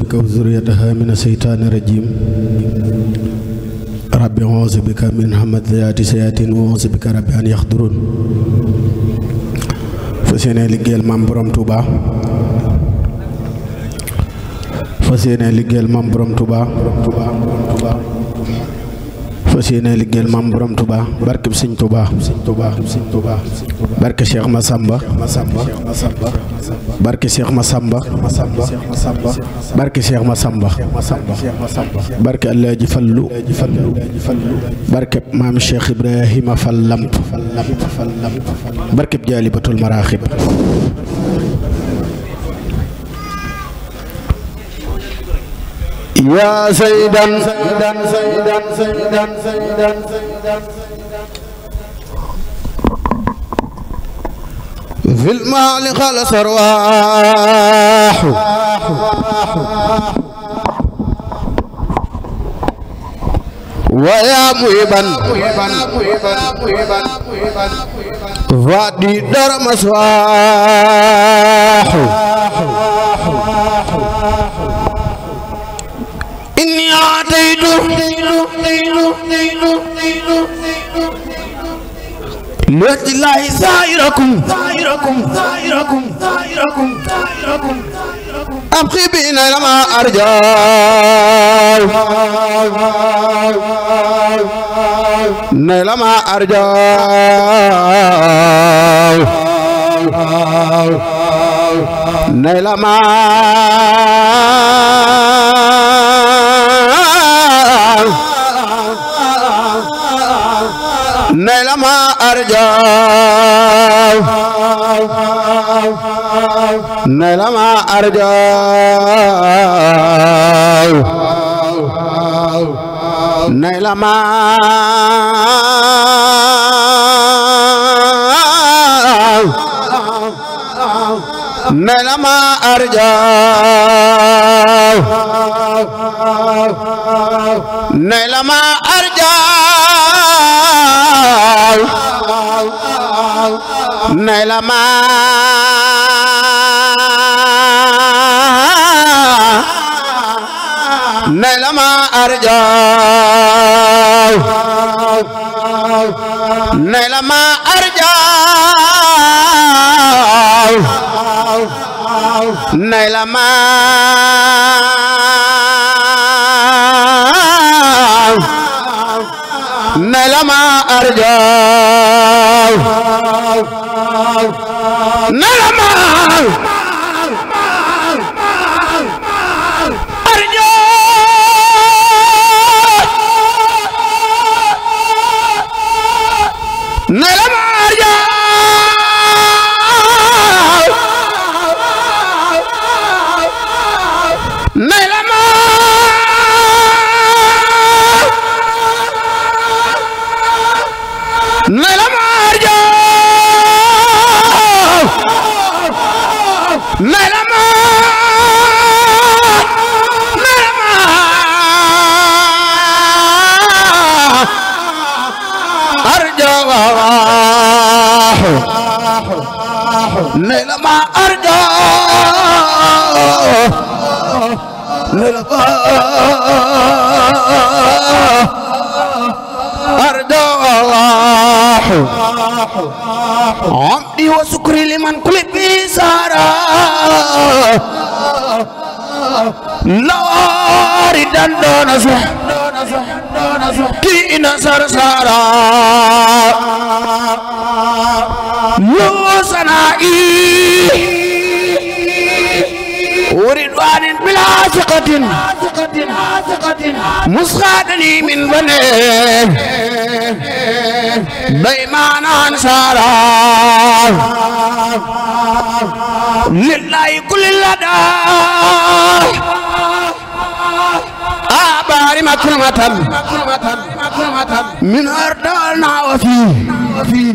بك وذريتها من الشيطان الرجيم ربي أعوذ بك من همزات الشياطين وأعوذ بك ربي أن يحضرون fas yéene liggéeyal maam borom Touba fas yéene liggéeyal maam borom Touba fas yéene liggéeyal maam borom Touba barkeb Sëñ Touba barke Cheikh Massamba barke Cheikh Massamba barke Cheikh Massamba barke Alaaji Fallu barke maam Cheikh Ibrahima Fall Lamp barke Jaalibatul Maraaxib يا سيدا في المال خلص أرواح ويا مهبا فادي در مسواح إني أعطيت لوجه الله سائركم أبقي بنا لما أرجع لما أرجع لما نيلما أرجع نيلما أرجع نيلما نيلما أرجع نيلما أرجع نيلما نيلما أرجع نيلما أرجع نيلما نيلما أرجع نيلما نيلما أرجع نيلما أرجع عمدي وسكري لمن كل بيسارا لاري دندون سح كي نصر سارا سنائي ورضوان بلا ثقة مسخادني من بنين بيمان أنصارا لله كل لدى آبار مكرمة من أردالنا وفي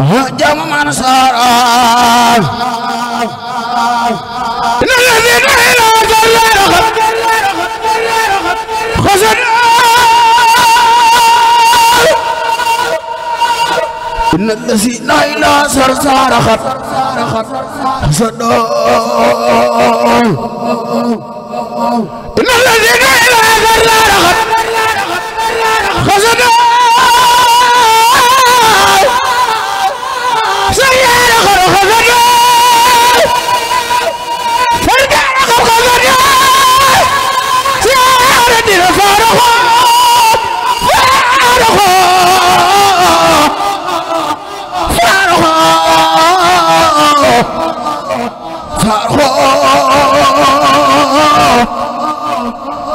هجم من سارا إن الذين إلى جل خسر إن الذين لا إله سرسار خط صدق إن الذين إذا ذرنا خزنا سيارة خزنا فرقنا خزنا سيارة فارغة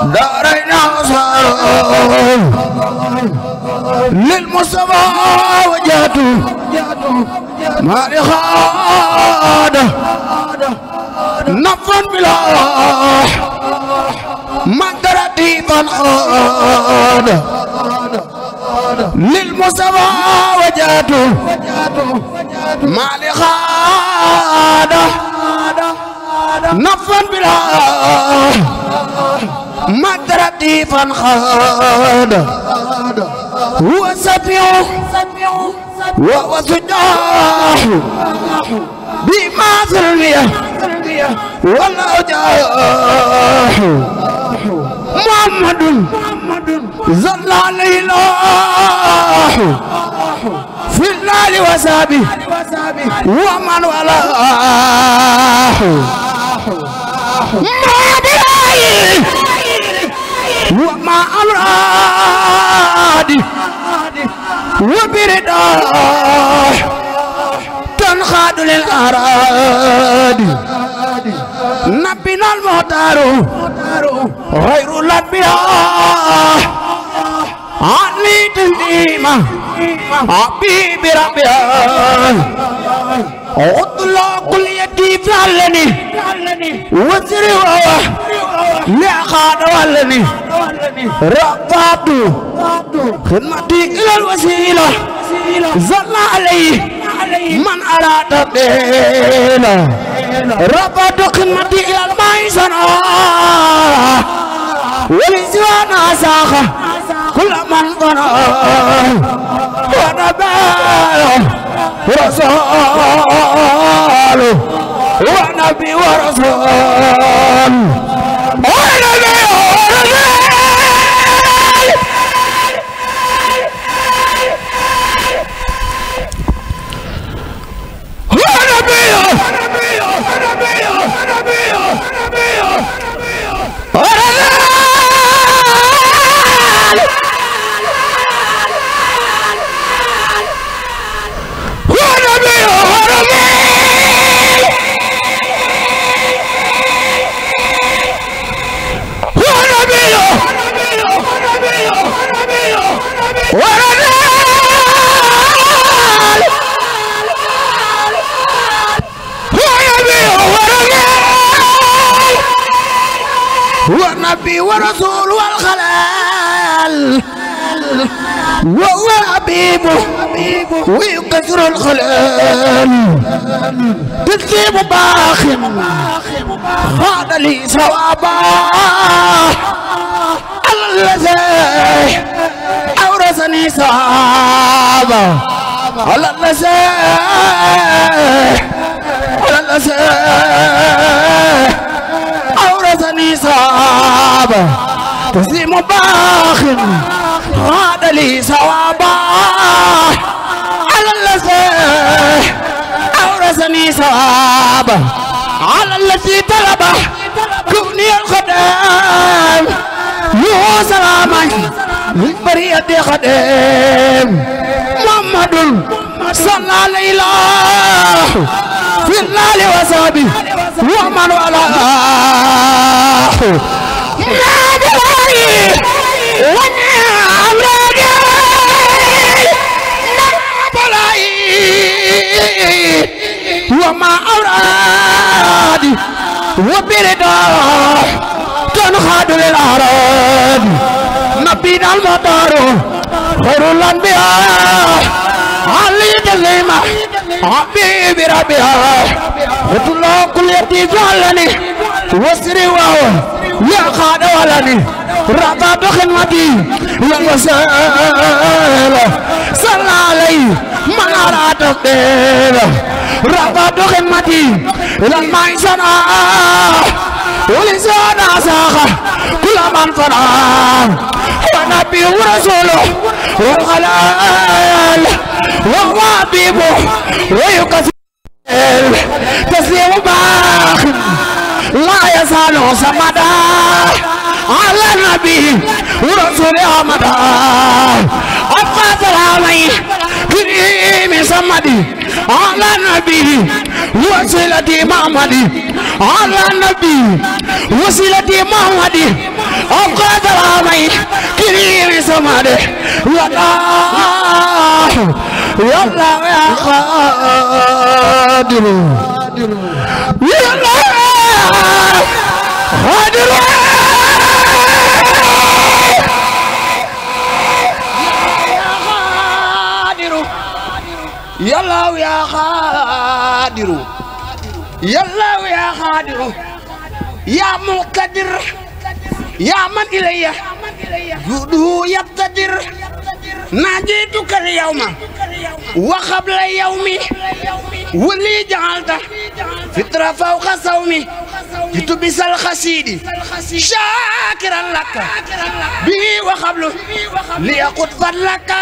دارينا صار للمصطفى وجهته ما لخاد نفا بلا مقدرتي فانخاد للمصطفى وجهته ما لخاد نفا بلا مقدرتي فانخاد هو سبيع وهو سجاح بما ظلميه والله جاح محمد صلى عليه الله في الليل وسابه ومن والاه ما بلاي وما أمرادي وبرداه تنخاد للأرادي نبينا المختار غير الأنبياء علي تنظيمه حبيب ربيع أطلع كل يدي فعلني وزروا لأخاد ولني رفعت خدمتي إلى الوسيلة زل عليه من أراد بيلا رفعت خدمتي إلى الميزانة ولزوانا ساخة كل من ظنه ونبال ورسول ونبي ورسول ونبي ونبي ورسول والخلال وهو حبيبه ويكسر الخلال تكذب باخم خاد لي ثوابا الذي أورثني ثوابا على الذي أورثني ثوابا تسليم باخر هذا لي ثوابا على الذي أورثني ثوابا على الذي طلب كوني الخدام يو سلاما للبرية خدام محمد صلى عليه في الليل وصحبه ومن والاه ما بلاي ونعم رجاي ما بلاي وما أورادي وبرداه تنخاد للأعراض نبينا المطار خير الأنبياء علي تسليمه حبيب ربيع وطلع كل يدي فعلني وسري واو يا خاد ولني رفعت خدمتي للوسائل صلى عليه من أراد بيله رفعت خدمتي للميزانة ولسانا ساخة كل من فنان ونبي ورسوله والخلال وهو حبيبه ويكسر تسليم باخ لا يزال صمدا على النبي ورسول أحمد أبقى سلامي كريم صمدي على النبي وسيلتي محمدي على النبي وسيلتي محمدي أبقى سلامي كريم صمدي يا الله يا الله يا قادر يا الله قادر يا الله يا قادر يا الله يا قادر يا مقتدر يا من إلي جوده يقتدر ناجيتك اليوم وقبل يومي واللي جعلته فطرة فوق صومي جتبس الخسيد شاكرا لك به وقبله ليقود فضلك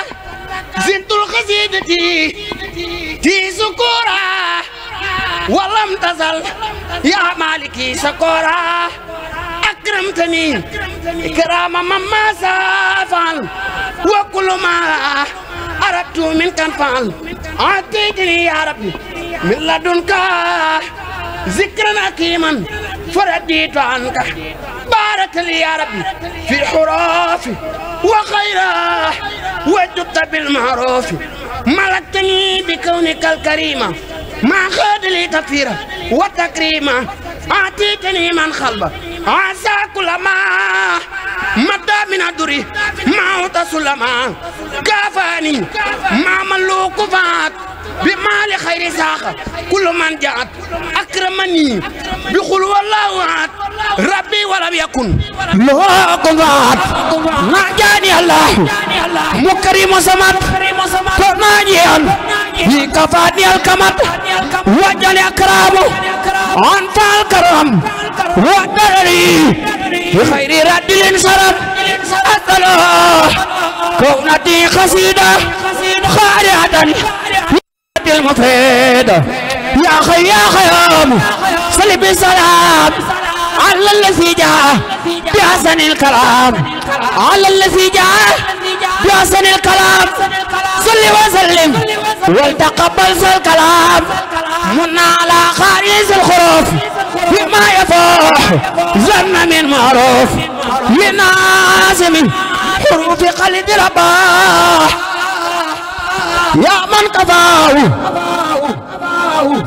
زنت الخسيدة في سكورا ولم تزل يا مالكي سكورا أكرمتني إكرام مما سافعل وكل ما أردت منك فعل أعطيتني يا ربي من لدنك ذكرا حكيما فرديت عنك بارك لي يا ربي في حروف وخيرا وجدت بالمعروف ملكتني بكونك الكريم ما خاد لي تفيرا وتكريما أعطيتني من خلبك عسى كل ما مدى من الدري موت سلما كافاني ما ملوك فات بمال خير ساخة كل من جاءت أكرمني بخلو الله عاد ربي ولم يكن له قضاء ناجاني الله مكرم سمت كناجيا كفاني الكمت وجل أكرامه أنت الكرم ودرري بخير رد الانصرف أسأله كونتي قصيدة خارعة المفيدة يا خي يا خيام صل بالسلام على الذي جاء بحسن الكلام على الذي جاء بحسن الكلام صل وسلم ولتقبل الكلام من على خارج الخروف بما يفوح ظن من معروف لنازم حروف قلد رباه يا من كفاه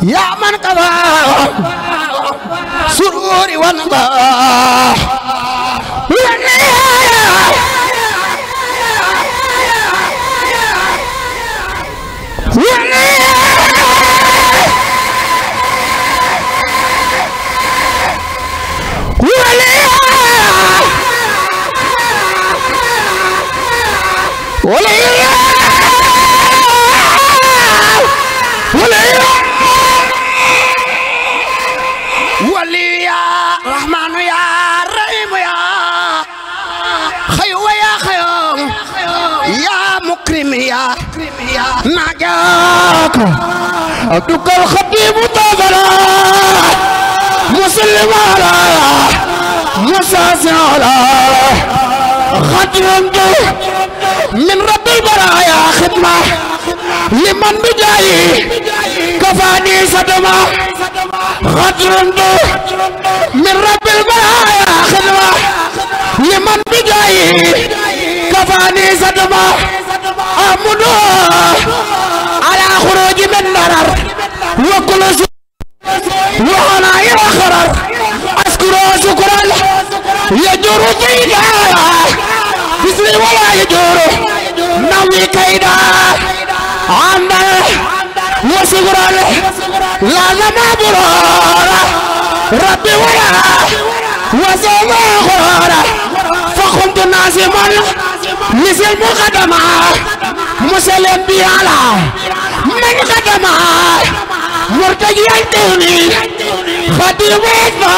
يا من كفاه سرور ونباح ناجاك عبدك الخطيب طابلا مسلم على مساس على خطر من رب البرايا خدمة لمن بجاي كفاني صدمة خطر من رب البرايا خدمة لمن بجاي كفاني صدمة أمنو على خروج من نار وكل وأنا يخرر أذكر شكرا يجور كيدا بسري ولا يجور نوي كيدا عمل وشكرا لازم برارا ربي ولا وسوى خرارا فخمت ناسما مثل مقدمة مسلم بيالا من قدمة مرتجي الدوني خطيب وفا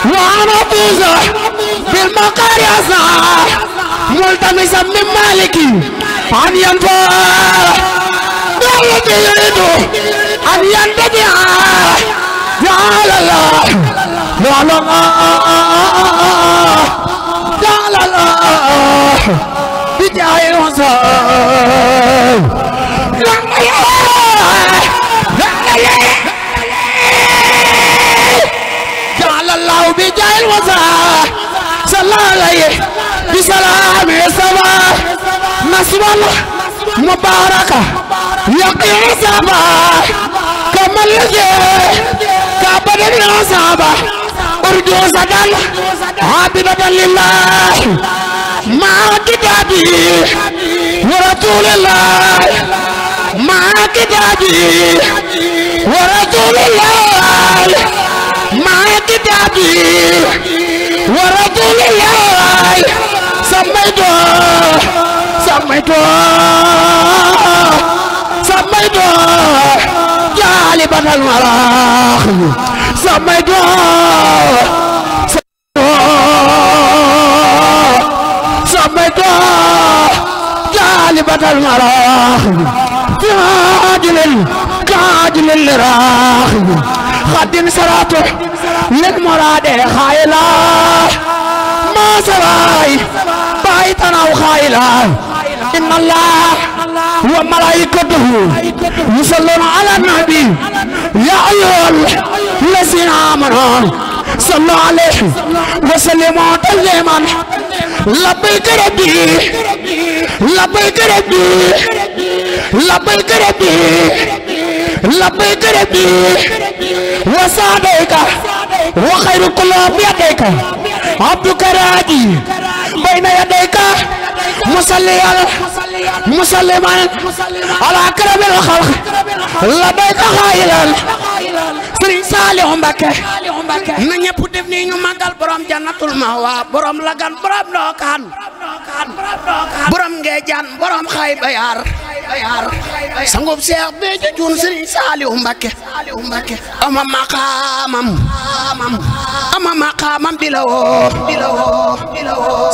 وأنا طوزة بالمقاريسة ملتمسا من مالكي أن ينفع الذي يريد أن ينتبع جعل الله جعل الله جعل الله بجاه الوصال جعل الله بجاه الوصال صلى عليه بسلام الصباح نصب الله مباركة يقين الصباح كما الذي كابد الصباح أرجو سدل عابدة لله مع كتابي ورسول الله مع كتابي ورسول الله مع كتابي ورسول الله سميته جالبا المراخي سميته جالبا المراخي كاجل الراخي خد سراته للمراد خايلا ما سراي بايتنا وخايلا إن الله وملائكته يصلون على النبي يا أيها الذين آمنوا صلوا عليه وسلموا تسليما لبيك ربي لبيك ربي لبيك ربي لبيك ربي وسعديك وخير كل بيديك عبدك راجي بين يديك مسلما على أكرم الخلق لبيك خيرا Serigne Saliou Mbacké na ñëpp def ni ñu màggal borom jannatul mahwa borom lagan borom ndokaan borom ngeejaan borom xay bayar sangub Cheikh Béthio Thioune Serigne Saliou Mbacké ama maqamam bilawo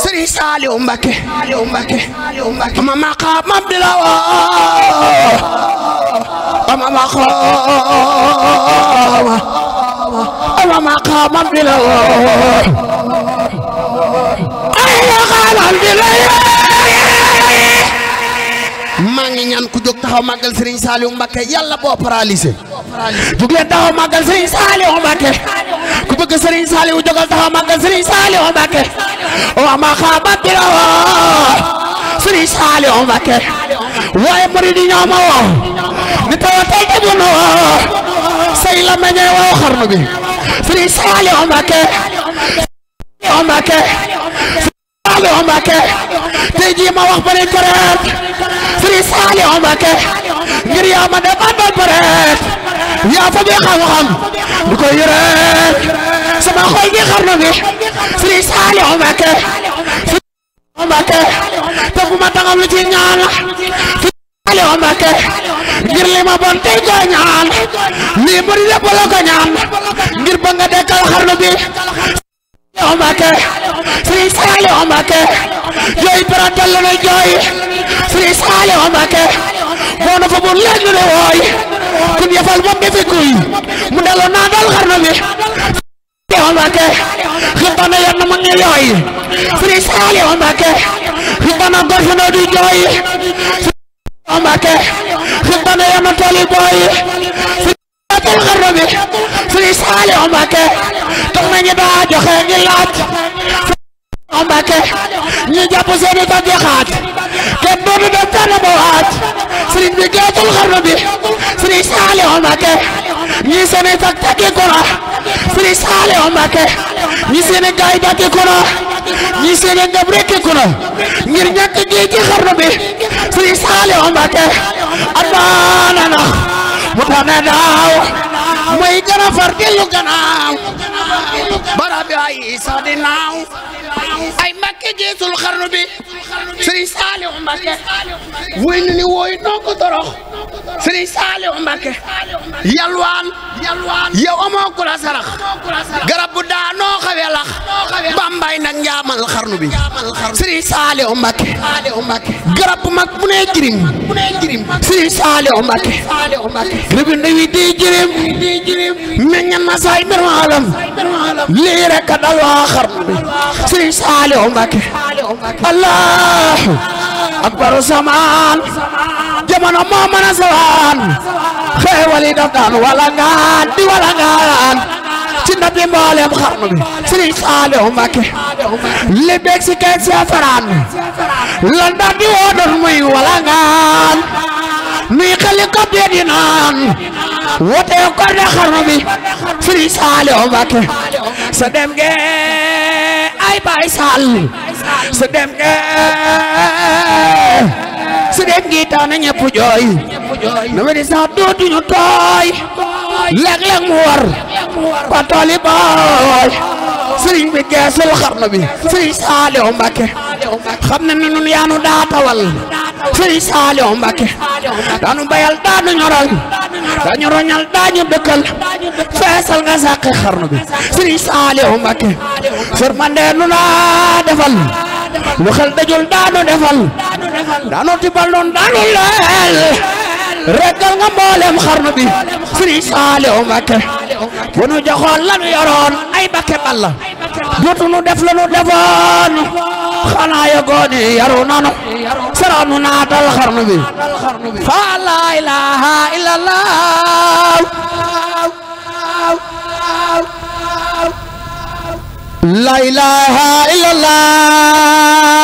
Serigne Saliou Mbacké ama maqamam bilawo ama maqamam bilawo maa ngi ñaan ku jóg taxaw màggal Serigne Saliou Mbacké yàlla boo paralysé jóg leen taxaw màggal Serigne Saliou Mbacké ku bëgg Serigne Saliou jógal taxaw màggal Serigne Saliou Mbacké wa ma xaama bilawo Serigne Saliou Mbacké waaye murid yi ñoo ma woo ni tawa tey debu na woo say la meññee woo xarnu bi Serigne Saliou Mbacké Saliou Mbacké tey jii ma wax bari koreet Serigne Saliou Mbacké ngir yaa ma dem àndal bëreet yaa fa bi xam-xam di ko yore sama xol gi xarnu bi Serigne Saliou Mbacké te fu ma taxaw lu ci ñaan Saliou Mbacké ngir li ma bon tey ko ñaan lii bari lépp la ko ñaan ngir ba nga dekkal xarnu bi Saliou Mbacké Serigne Saliou Mbacké jooy baratal la jooy Serigne Saliou Mbacké moo na fa bu leen ne wooy kun yefal moom defi kuy mu delloo naa dal xarnu bi Saliou Mbacké xibana yenn mu ngi yooy Serigne Saliou Mbacké xibana gorfe na du jooy Saliou Mbacké xibana yenn tooli booy dal xarnu bi Serigne Saliou Mbacké tax nañu daa joxe ngi laaj Saliou Mbacké ñi jàpp seeni ta di xaaj kenn doodu dem tànn ba waaj Serigne bi geetul xarnu bi Serigne Saliou Mbacké ñi seeni tak takki kuna Serigne Saliou Mbacké ñi seeni gaay dakki kuna ñi seeni ngab rekki kuna ngir ñàkk gi ci xarnu bi Serigne Saliou Mbacké adbaana nax mu tane daaw mooy gën a far dellu gannaaw barabi ay isa di naaw ay Mbacké geesul xarnu bi Serigne Saliou Mbacké woy nu ni woy noo ko torox Serigne Saliou Mbacké yalwaan yow amoo ku la sarax garab bu daanoo xawee lax bambay nag njaamal xarnu bi Serigne Saliou Mbacké garab bu mag bu ne jirim Serigne Saliou Mbacké garab ndawi di jirim meññan ma say mbir ma alam lii rek a dal waa xarnu bi Serigne Saliou Mbacké Allahu akbaru samaan jamono moo mën a sawaan xeewali daf daan wala ngaan di wala ngaan ci ndab li mboolem xarnu bi Serigne Saliou Mbacké li beeg si keeg safaraan lan daan di woo doon muy wala ngaan nuy xeli ko bee di naan wote ko de xarnu bi Serigne Saliou Mbacké sa dem ge ay Baay Sall sa dem ge su dem gi tax na ñëpp jooy na wadi sax dootuñu tooy léeg-léeg mu war ba tooli booy sëriñ bi geesul xarnu bi Serigne Saliou Mbacké xam na ne nun yaanu daa tawal Serigne Saliou Mbacké daanu bayal daanu ñoral dañu roñal dañu dëkkal feesal nga sàqi xarnu bi Serigne Saliou Mbacké firmande nu naa defal lu xel dajul daanu defal daanu tibal noon daanu leel rekkal nga mboolem xarnu bi Serigne Saliou Mbacké bu nu joxoon lanu yoroon ay Mbacké balla dootu nu def la nu defoon xanaa yëgooni yaru nanu saraanu naatal xarnu bi fa la ilaha illallah la ilaha illallah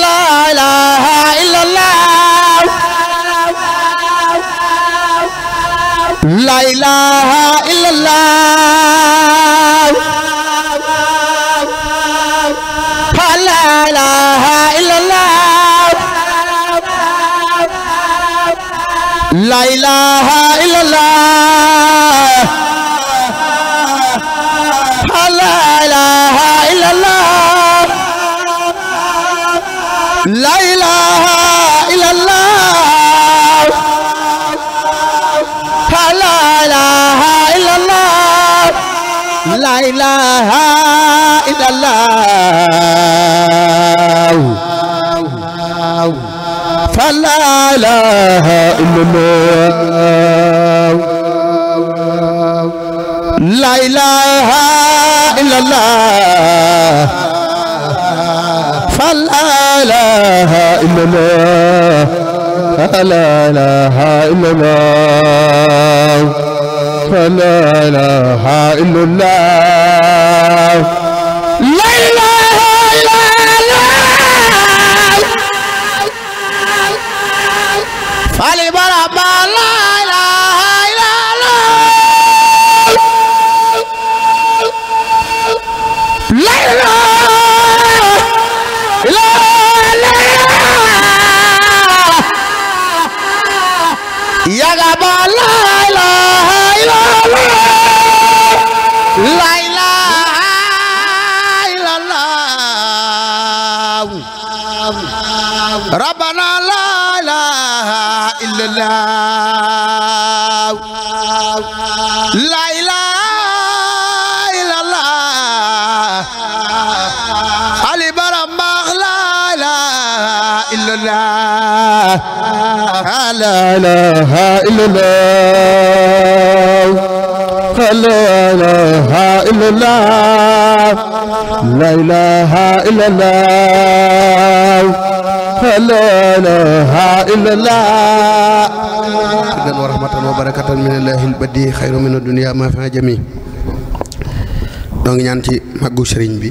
la ilaha illallah la ilaha illallah la ilaha illallah la ilaha illallah la ilaha illallah la ilaha illallah la ilaha illallah la ilaha illallah la ilaha illallah la ilaha illallah la ilaha illallah la ilaha illallah la ilaha illallah la ilaha illallah fali baraba la ilaha illallah la ilaha yaga ba la ilaha illallah la ilaha illallah rabbana la ilaha illallah la ilaha illallah ali barama la ilaha illallah la ilaha illallah la ilaha illallah la ilaha illallah la ilaha illallah wa rahmatan wa barakatan minallahil badi khairu minad dunya ma fa jami donc ñaan ci maggu serigne bi